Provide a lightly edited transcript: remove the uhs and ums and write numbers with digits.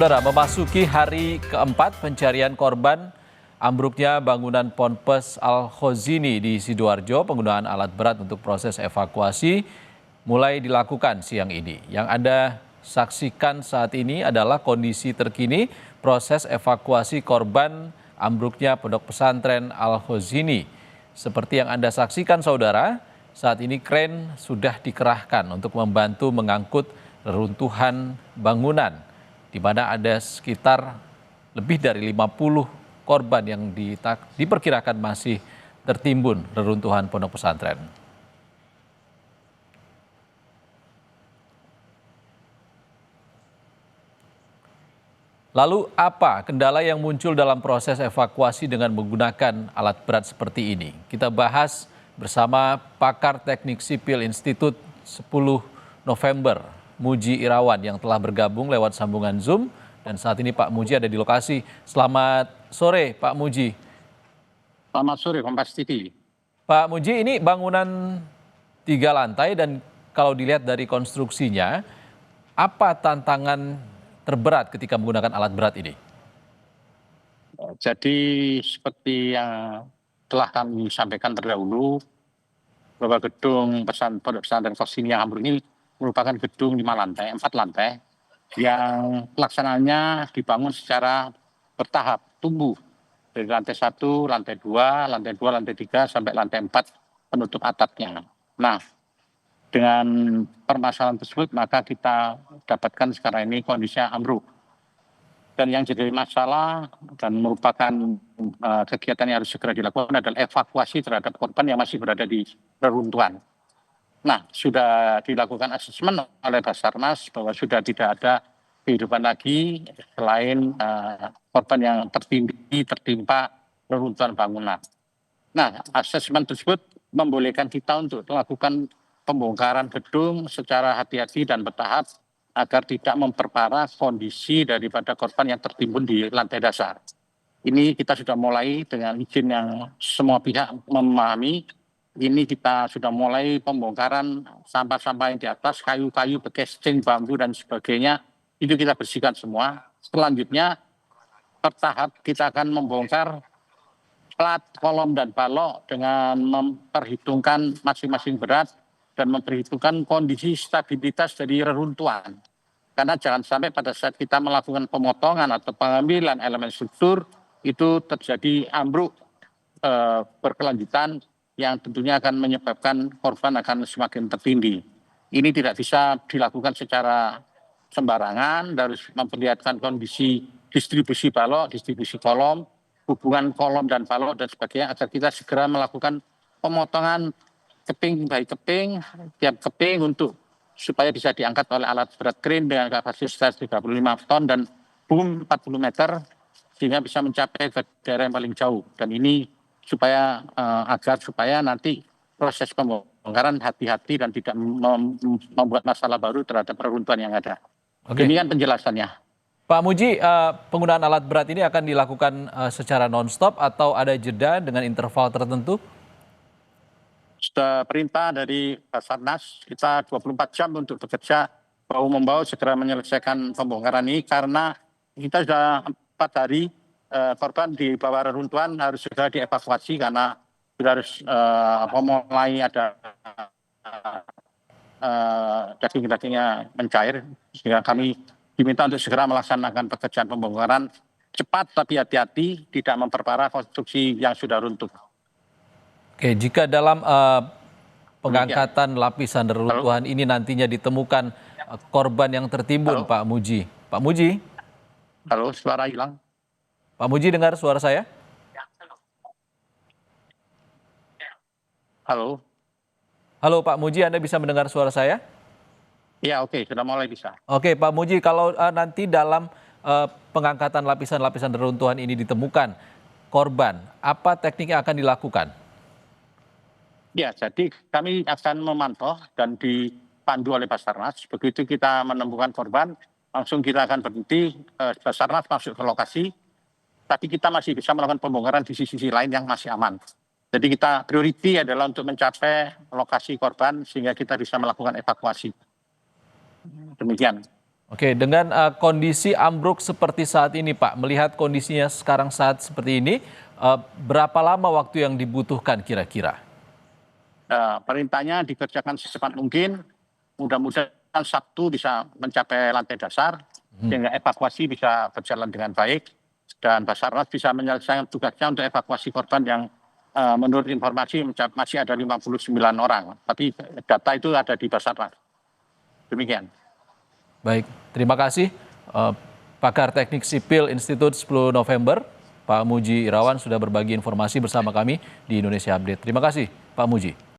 Saudara, memasuki hari keempat pencarian korban ambruknya bangunan Ponpes Al-Khozini di Sidoarjo, penggunaan alat berat untuk proses evakuasi mulai dilakukan siang ini. Yang Anda saksikan saat ini adalah kondisi terkini proses evakuasi korban ambruknya Pondok Pesantren Al-Khozini. Seperti yang Anda saksikan, saudara, saat ini kren sudah dikerahkan untuk membantu mengangkut reruntuhan bangunan, di mana ada sekitar lebih dari 50 korban yang diperkirakan masih tertimbun reruntuhan pondok pesantren. Lalu apa kendala yang muncul dalam proses evakuasi dengan menggunakan alat berat seperti ini? Kita bahas bersama pakar teknik sipil Institut 10 November, Muji Irawan, yang telah bergabung lewat sambungan Zoom. Dan saat ini Pak Muji ada di lokasi. Selamat sore Pak Muji. Selamat sore Kompas TV. Pak Muji, ini bangunan 3 lantai dan kalau dilihat dari konstruksinya, apa tantangan terberat ketika menggunakan alat berat ini? Jadi seperti yang telah kami sampaikan terdahulu, bahwa gedung Pondok Pesantren Khozini yang ambruk ini merupakan gedung 4 lantai, yang pelaksanaannya dibangun secara bertahap, tumbuh dari lantai 1, lantai 2, lantai 3 sampai lantai 4 penutup atapnya. Nah, dengan permasalahan tersebut maka kita dapatkan sekarang ini kondisinya ambruk. Dan yang jadi masalah dan merupakan kegiatan yang harus segera dilakukan adalah evakuasi terhadap korban yang masih berada di reruntuhan. Nah, sudah dilakukan asesmen oleh Basarnas bahwa sudah tidak ada kehidupan lagi selain korban yang tertimpa reruntuhan bangunan. Nah, asesmen tersebut membolehkan kita untuk melakukan pembongkaran gedung secara hati-hati dan bertahap agar tidak memperparah kondisi daripada korban yang tertimbun di lantai dasar. Ini kita sudah mulai dengan izin yang semua pihak memahami. Ini kita sudah mulai pembongkaran sampah-sampah yang di atas, kayu-kayu, bekesing, bambu, dan sebagainya. Itu kita bersihkan semua. Selanjutnya, bertahap kita akan membongkar plat, kolom, dan balok dengan memperhitungkan masing-masing berat dan memperhitungkan kondisi stabilitas dari reruntuhan. Karena jangan sampai pada saat kita melakukan pemotongan atau pengambilan elemen struktur, itu terjadi ambruk berkelanjutan yang tentunya akan menyebabkan korban akan semakin tertindih. Ini tidak bisa dilakukan secara sembarangan, harus memperlihatkan kondisi distribusi balok, distribusi kolom, hubungan kolom dan balok dan sebagainya, agar kita segera melakukan pemotongan keping by keping, tiap keping untuk supaya bisa diangkat oleh alat berat kren dengan kapasitas 35 ton dan boom 40 meter, sehingga bisa mencapai ke daerah yang paling jauh. Dan ini supaya supaya nanti proses pembongkaran hati-hati dan tidak membuat masalah baru terhadap reruntuhan yang ada. Demikian penjelasannya. Pak Muji, penggunaan alat berat ini akan dilakukan secara non-stop atau ada jeda dengan interval tertentu? Sudah perintah dari Basarnas, kita 24 jam untuk bekerja bahu-membahu segera menyelesaikan pembongkaran ini, karena kita sudah 4 hari korban di bawah reruntuhan harus segera dievakuasi karena sudah harus mulai ada daging-dagingnya mencair, sehingga kami diminta untuk segera melaksanakan pekerjaan pembongkaran cepat tapi hati-hati, tidak memperparah konstruksi yang sudah runtuh. Oke, jika dalam pengangkatan lapisan reruntuhan ini nantinya ditemukan korban yang tertimbun, Pak Muji. Pak Muji? Halo, suara hilang. Pak Muji, dengar suara saya? Halo. Halo Pak Muji, Anda bisa mendengar suara saya? Ya, oke, sudah mulai bisa. Oke, Pak Muji, kalau nanti dalam pengangkatan lapisan-lapisan reruntuhan ini ditemukan korban, apa teknik yang akan dilakukan? Ya, jadi kami akan memantau dan dipandu oleh Basarnas. Begitu kita menemukan korban, langsung kita akan berhenti, Basarnas masuk ke lokasi, tapi kita masih bisa melakukan pembongkaran di sisi lain yang masih aman. Jadi kita priority adalah untuk mencapai lokasi korban sehingga kita bisa melakukan evakuasi. Demikian. Oke, dengan kondisi ambruk seperti saat ini, Pak, melihat kondisinya sekarang saat seperti ini, berapa lama waktu yang dibutuhkan kira-kira? Perintahnya dikerjakan secepat mungkin, mudah-mudahan Sabtu bisa mencapai lantai dasar, sehingga evakuasi bisa berjalan dengan baik, dan Basarnas bisa menyelesaikan tugasnya untuk evakuasi korban yang menurut informasi masih ada 59 orang, tapi data itu ada di Basarnas. Demikian. Baik, terima kasih pakar teknik sipil Institut 10 November, Pak Muji Irawan sudah berbagi informasi bersama kami di Indonesia Update. Terima kasih, Pak Muji.